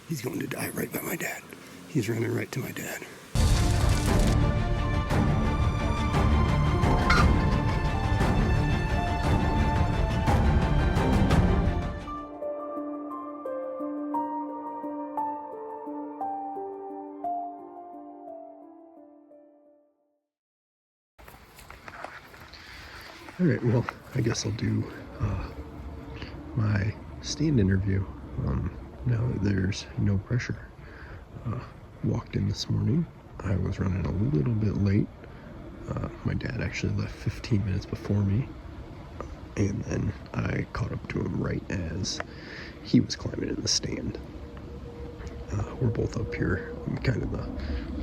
He's going to die right by my dad. He's running right to my dad. All right, well, I guess I'll do my stand interview. Now that there's no pressure. Walked in this morning. I was running a little bit late. My dad actually left 15 minutes before me. And then I caught up to him right as he was climbing in the stand. We're both up here on kind of the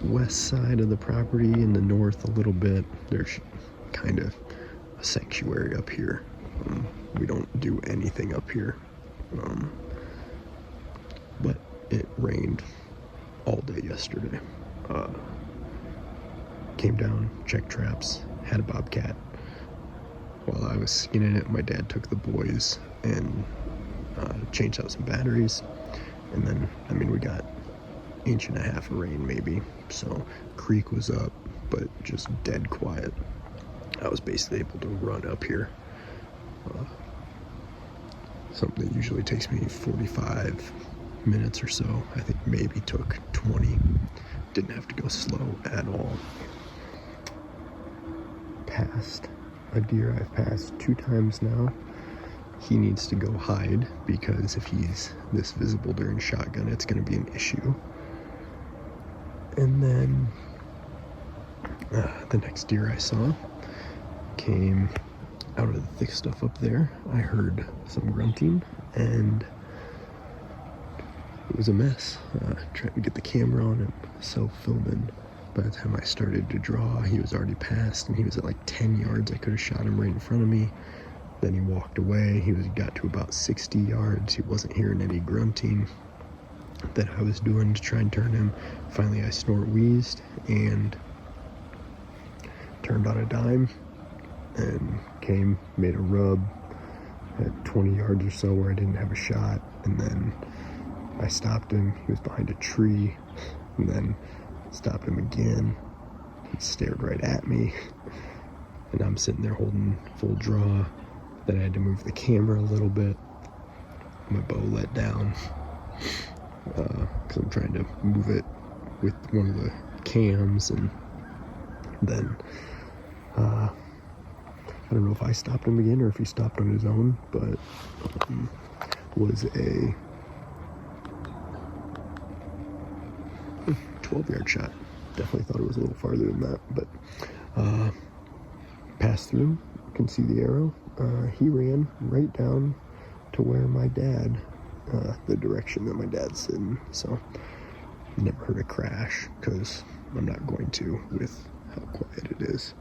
west side of the property, in the north a little bit. There's kind of a sanctuary up here. We don't do anything up here. But it rained all day yesterday. Came down, checked traps, had a bobcat. While I was skinning it, my dad took the boys and changed out some batteries. And then, we got 1.5 inches of rain maybe. So creek was up, but just dead quiet. I was basically able to run up here. Something that usually takes me 45 minutes or so, I think maybe took 20. Didn't have to go slow at all. Passed a deer I've passed 2 times now. He needs to go hide because if he's this visible during shotgun, it's going to be an issue. And then the next deer I saw came out of the thick stuff up there. I heard some grunting and it was a mess. Trying to get the camera on him, self-filming. By the time I started to draw, he was already past, and he was at like 10 yards. I could have shot him right in front of me. Then he walked away. He got to about 60 yards. He wasn't hearing any grunting that I was doing to try and turn him. Finally, I snort wheezed and turned on a dime and came, made a rub at 20 yards or so where I didn't have a shot, and then I stopped him. He was behind a tree, and then stopped him again. He stared right at me, and I'm sitting there holding full draw. Then I had to move the camera a little bit. My bow let down because I'm trying to move it with one of the cams, and then I don't know if I stopped him again or if he stopped on his own, but was a 12-yard shot. Definitely thought it was a little farther than that, but passed through. You can see the arrow. He ran right down to where my dad, the direction that my dad's sitting. So never heard a crash because I'm not going to with how quiet it is.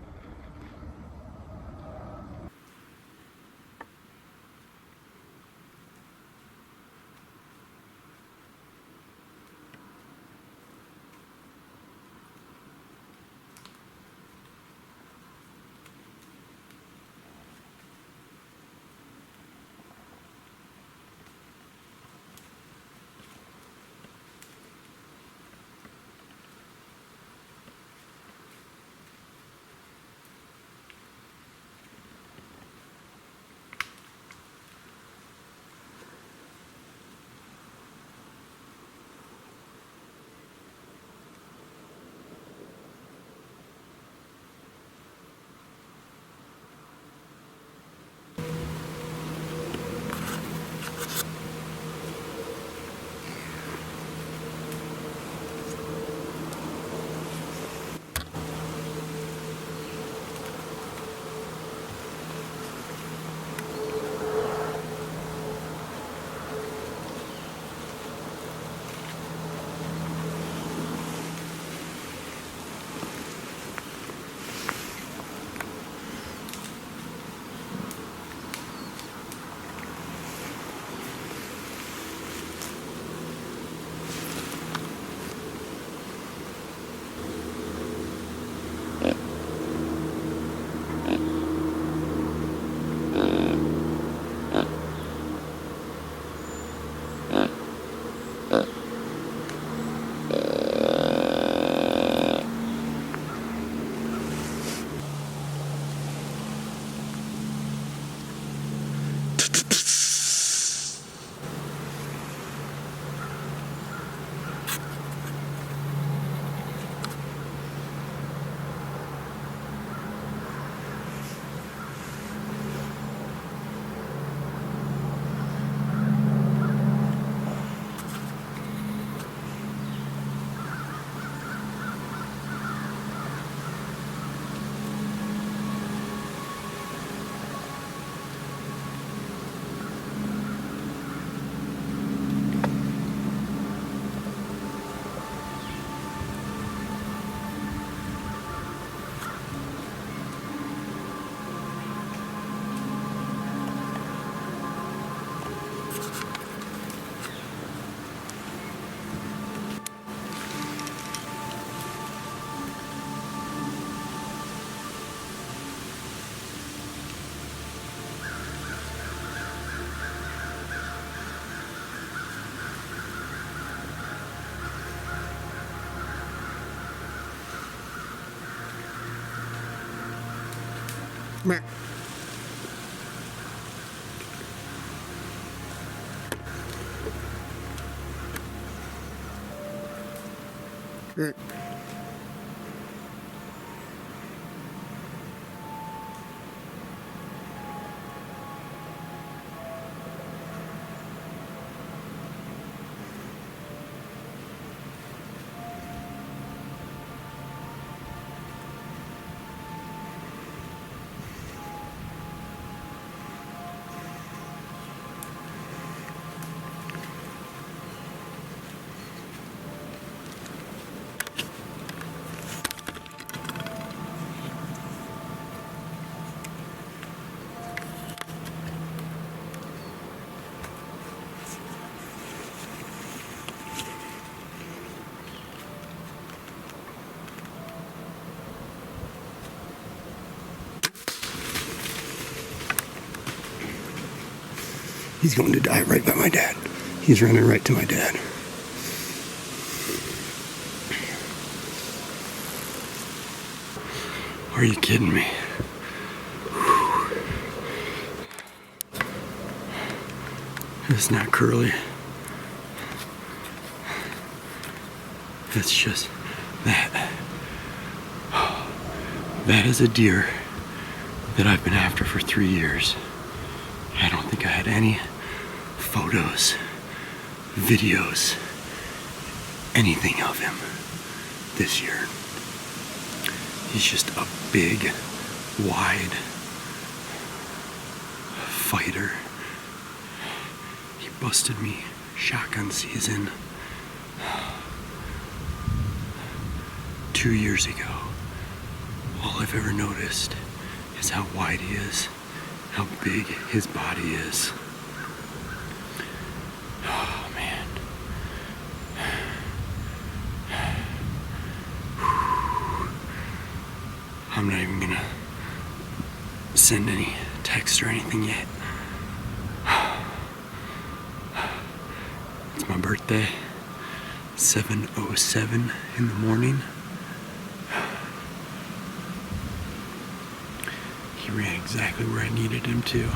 Meh. Right. He's going to die right by my dad. He's running right to my dad. Are you kidding me? It's not curly. It's just that. That is a deer that I've been after for 3 years. I don't think I had any photos, videos, anything of him this year. He's just a big, wide fighter. He busted me shotgun season 2 years ago. All I've ever noticed is how wide he is, how big his body is. Oh man. I'm not even gonna send any text or anything yet. It's my birthday, 7:07 in the morning. He ran exactly where I needed him to.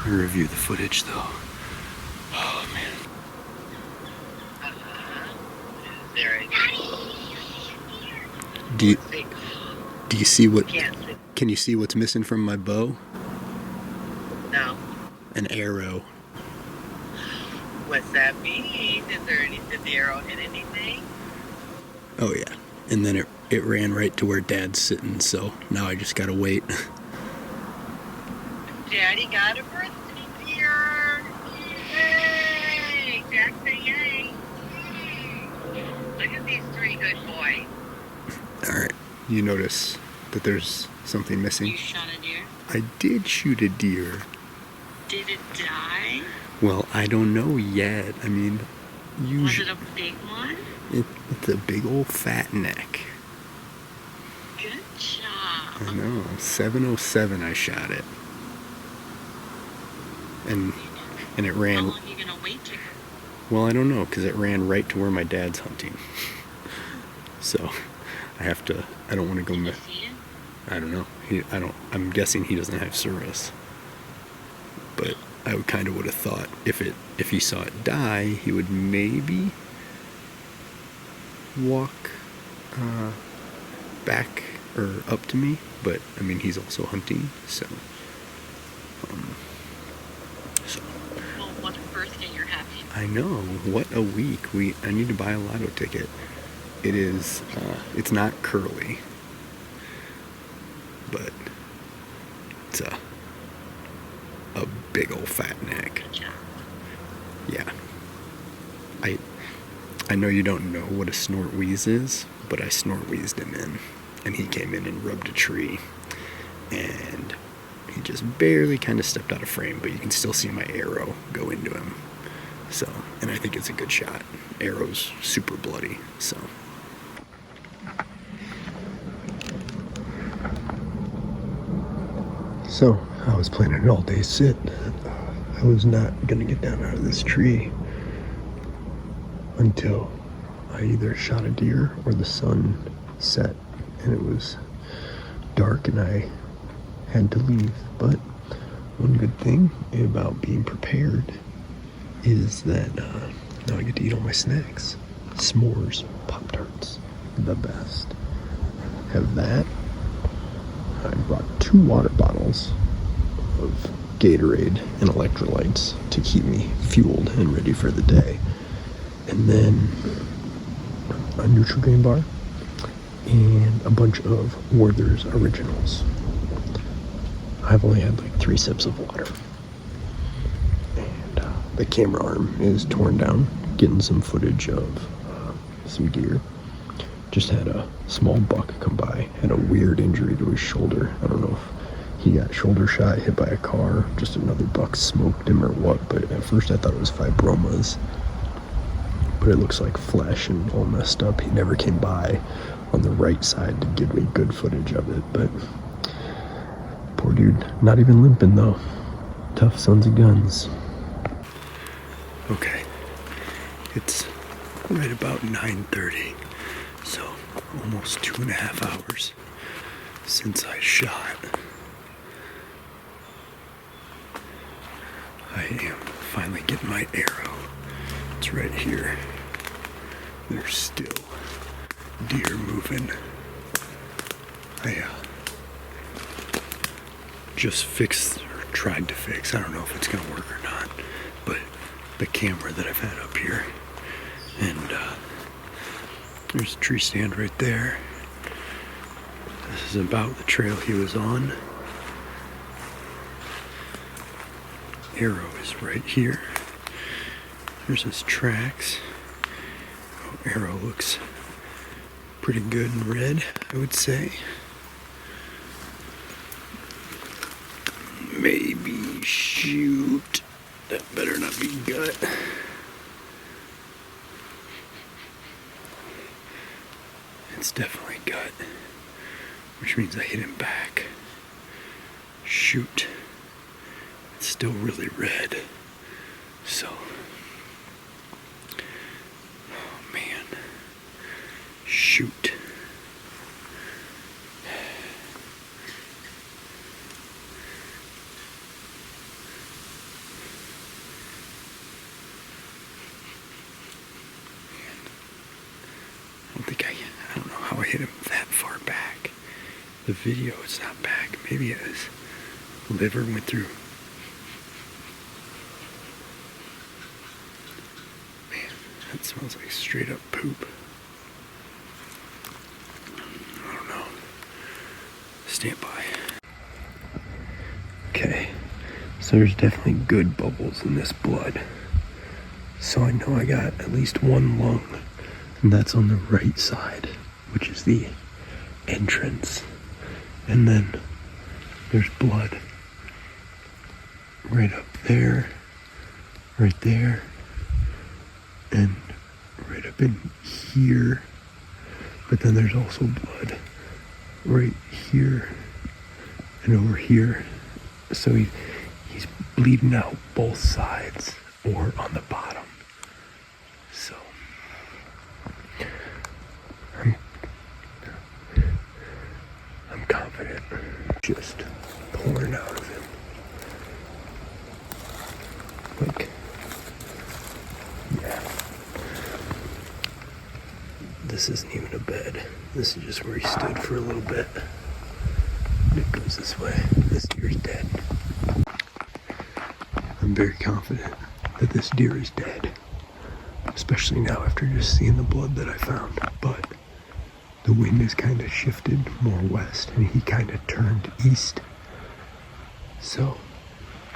Let me review the footage though. Oh man. Do you see what? Can you see what's missing from my bow? No. An arrow. What's that mean? Did the arrow hit anything? Oh yeah. And then it ran right to where Dad's sitting, so now I just gotta wait. Daddy got a birthday deer! Yay! Jack say yay! Look at these 3 good boys. Alright, you notice that there's something missing? You shot a deer? I did shoot a deer. Did it die? Well, I don't know yet. I mean, usually... Was it a big one? It's a big old fat neck. Good job. I know. 7:07 I shot it. And it ran... How long are you going to wait to? Well, I don't know, because it ran right to where my dad's hunting. So, I have to... I don't want to go... Did you see it? I don't know. I'm guessing he doesn't have service. But I kind of would have thought if he saw it die, he would maybe walk back or up to me. But I mean, he's also hunting, so. Well, what a birthday you're having. I know. What a week. I need to buy a lotto ticket. It is. It's not curly, but it's a big old fat neck. Good job. Yeah. I know you don't know what a snort wheeze is, but I snort wheezed him in, and he came in and rubbed a tree, and he just barely kind of stepped out of frame, but you can still see my arrow go into him. So, and I think it's a good shot. Arrow's super bloody, so. So, I was planning an all-day sit. I was not gonna get down out of this tree until I either shot a deer or the sun set, and it was dark and I had to leave. But one good thing about being prepared is that now I get to eat all my snacks. S'mores, Pop-Tarts, the best. Have that. I brought 2 water bottles of Gatorade and electrolytes to keep me fueled and ready for the day. And then a Nutri-Grain bar and a bunch of Werther's Originals. I've only had like 3 sips of water. And the camera arm is torn down, getting some footage of some deer. Just had a small buck come by, had a weird injury to his shoulder. I don't know if he got shoulder shot, hit by a car, just another buck smoked him or what, but at first I thought it was fibromas. But it looks like flesh and all messed up. He never came by on the right side to give me good footage of it, but poor dude, not even limping though. Tough sons of guns. Okay, it's right about 9:30. So, almost 2.5 hours since I shot. I am finally getting my arrow. It's right here. There's still deer moving. I just fixed, or tried to fix, I don't know if it's gonna work or not, but the camera that I've had up here. And there's a tree stand right there. This is about the trail he was on. Arrow is right here. There's his tracks. Oh, arrow looks pretty good and red, I would say. Maybe shoot. That better not be gut. It's definitely gut, which means I hit him back. Shoot. It's still really red. So, oh man. Shoot. I don't know how I hit him that far back. The video is not back. Maybe his liver went through. Man, that smells like straight up poop. I don't know. Stand by. Okay, so there's definitely good bubbles in this blood. So I know I got at least 1 lung. And that's on the right side, which is the entrance. And then there's blood right up there, and right up in here. But then there's also blood right here and over here. So he's bleeding out both sides or on the bottom. So I'm confident. Just pouring out of him. Like, yeah. This isn't even a bed. This is just where he stood for a little bit. And it goes this way. This deer's dead. I'm very confident that this deer is dead. Especially now after just seeing the blood that I found. But the wind has kind of shifted more west and he kind of turned east. So,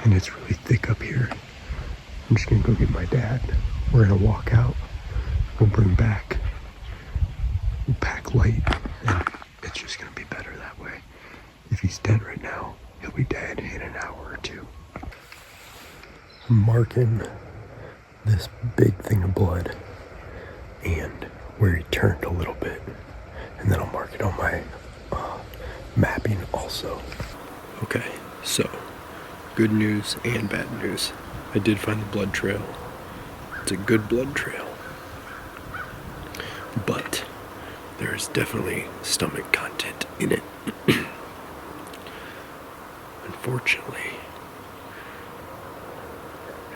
and it's really thick up here. I'm just gonna go get my dad. We're gonna walk out. We'll bring back. We'll pack light and it's just gonna be better that way. If he's dead right now, he'll be dead in an hour or two. I'm marking this big thing of blood and where he turned a little bit. And then I'll mark it on my mapping also. Okay, so good news and bad news. I did find the blood trail. It's a good blood trail. But there's definitely stomach content in it. Unfortunately,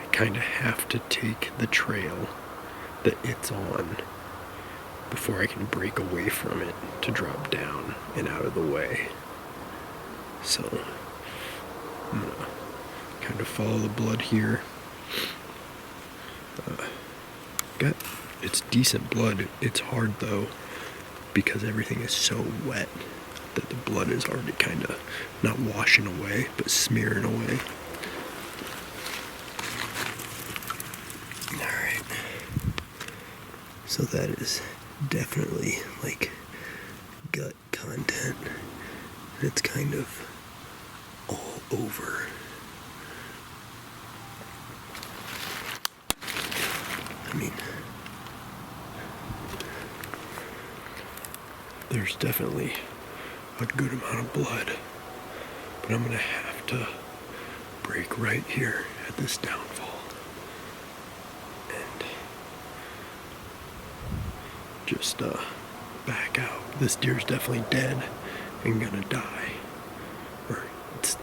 I kind of have to take the trail that it's on before I can break away from it to drop down and out of the way. So I'm gonna kind of follow the blood here. It's decent blood. It's hard though because everything is so wet that the blood is already kind of not washing away but smearing away. Alright, so that is definitely like gut content. It's kind of all over. I mean, there's definitely a good amount of blood, but I'm gonna have to break right here at this downfall and just back out. This deer's definitely dead and gonna die. Or it's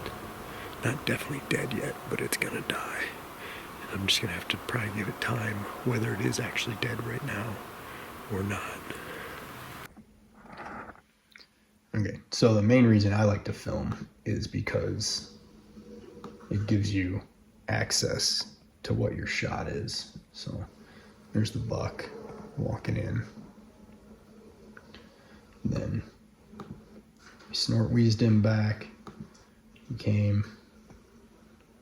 not definitely dead yet, but it's gonna die. And I'm just gonna have to probably give it time whether it is actually dead right now or not. Okay, so the main reason I like to film is because it gives you access to what your shot is. So there's the buck walking in. Then we snort wheezed him back. He came.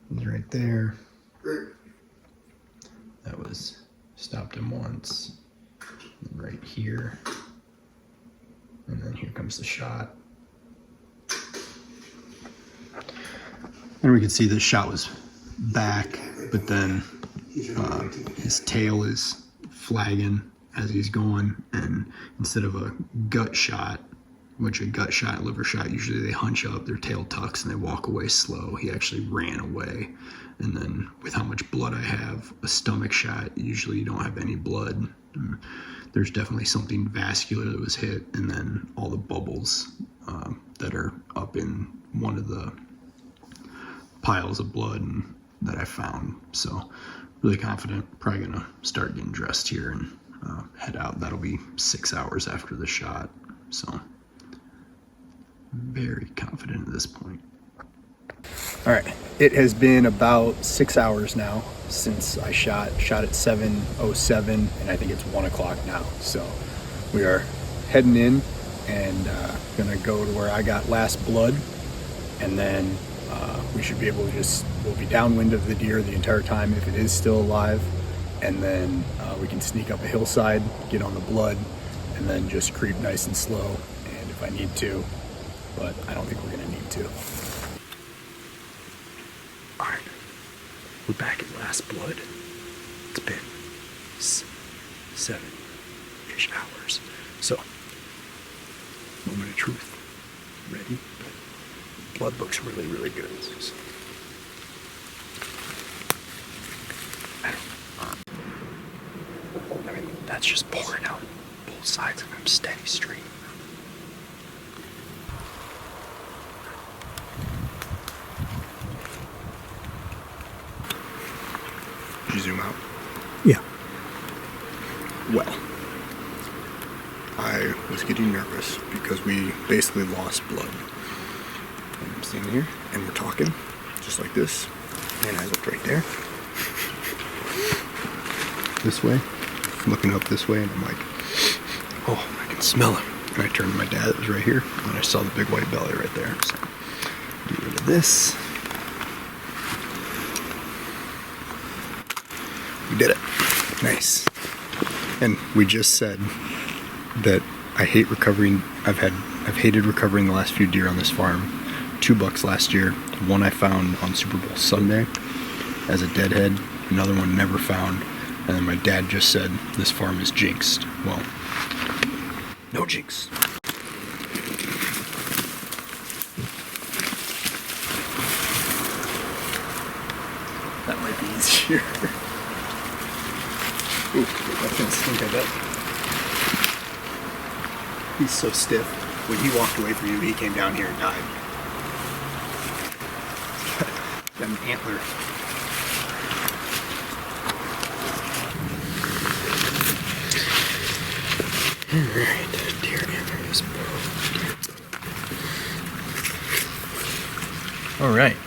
He's right there. That was stopped him once. Right here. And then here comes the shot. And we can see the shot was back, but then his tail is flagging as he's going. And instead of a gut shot, which a gut shot, liver shot, usually they hunch up, their tail tucks, and they walk away slow. He actually ran away. And then with how much blood I have, a stomach shot, usually you don't have any blood. There's definitely something vascular that was hit, and then all the bubbles that are up in one of the piles of blood that I found. So really confident. Probably gonna start getting dressed here and head out. That'll be 6 hours after the shot. So very confident at this point. All right, it has been about 6 hours now since I shot at 7:07, and I think it's 1 o'clock now. So we are heading in and gonna go to where I got last blood, and then we should be able to we'll be downwind of the deer the entire time if it is still alive, and then we can sneak up a hillside, get on the blood, and then just creep nice and slow, and if I need to, but I don't think we're gonna need to. Alright, we're back at last blood. It's been 7-ish hours. So, moment of truth. Ready? Blood looks really, really good. I mean, that's just pouring out both sides of him, steady stream. basically lost blood. And I'm standing here, and we're talking, just like this, and I look right there, this way, looking up this way, and I'm like, oh, I can smell him. And I turned to my dad that was right here, and I saw the big white belly right there. So, get rid of this. We did it. Nice. And we just said that I hate recovering. I've hated recovering the last few deer on this farm. 2 bucks last year. One I found on Super Bowl Sunday as a deadhead. Another one never found. And then my dad just said this farm is jinxed. Well, no jinx. That might be easier. Ooh, that's gonna stink, I bet. He's so stiff. When he walked away from you, he came down here and died. Got an antler. Alright, deer antlers. Alright.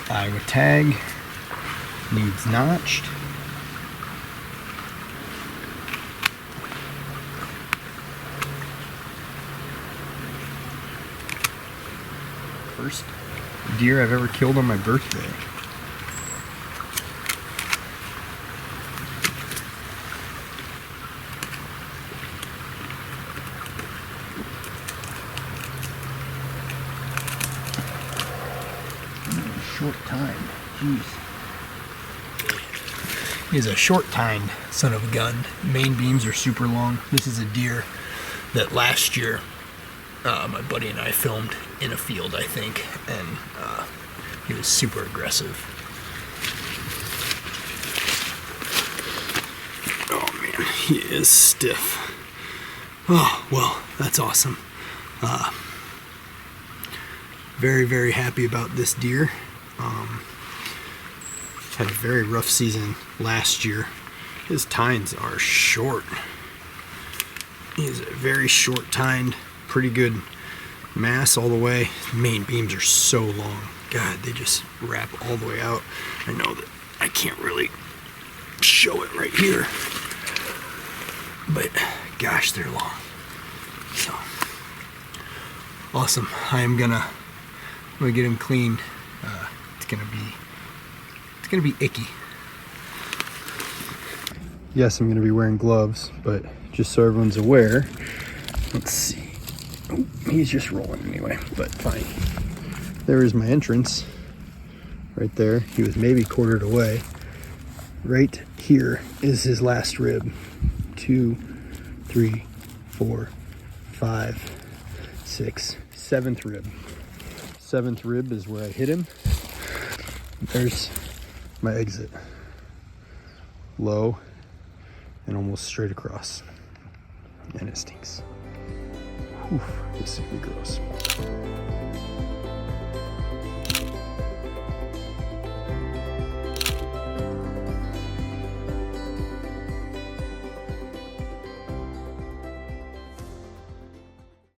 Iowa tag needs notched. First deer I've ever killed on my birthday. Short time. Jeez. He's a short tined son of a gun. Main beams are super long. This is a deer that last year my buddy and I filmed in a field, I think, and he was super aggressive. Oh man, he is stiff. Oh, well, that's awesome. Very, very happy about this deer. Had a very rough season last year. His tines are short. He is a very short tined, pretty good mass all the way. Main beams are so long. God, they just wrap all the way out. I know that I can't really show it right here, but gosh, they're long. So awesome. I'm gonna get him cleaned. It's gonna be icky. Yes, I'm gonna be wearing gloves, but just so everyone's aware, let's see. Oh, he's just rolling anyway, but fine. There is my entrance. Right there. He was maybe quartered away. Right here is his last rib. 2, 3, 4, 5, 6, 7th rib. 7th rib is where I hit him. There's my exit. Low and almost straight across. And it stinks. Whew, this is gross.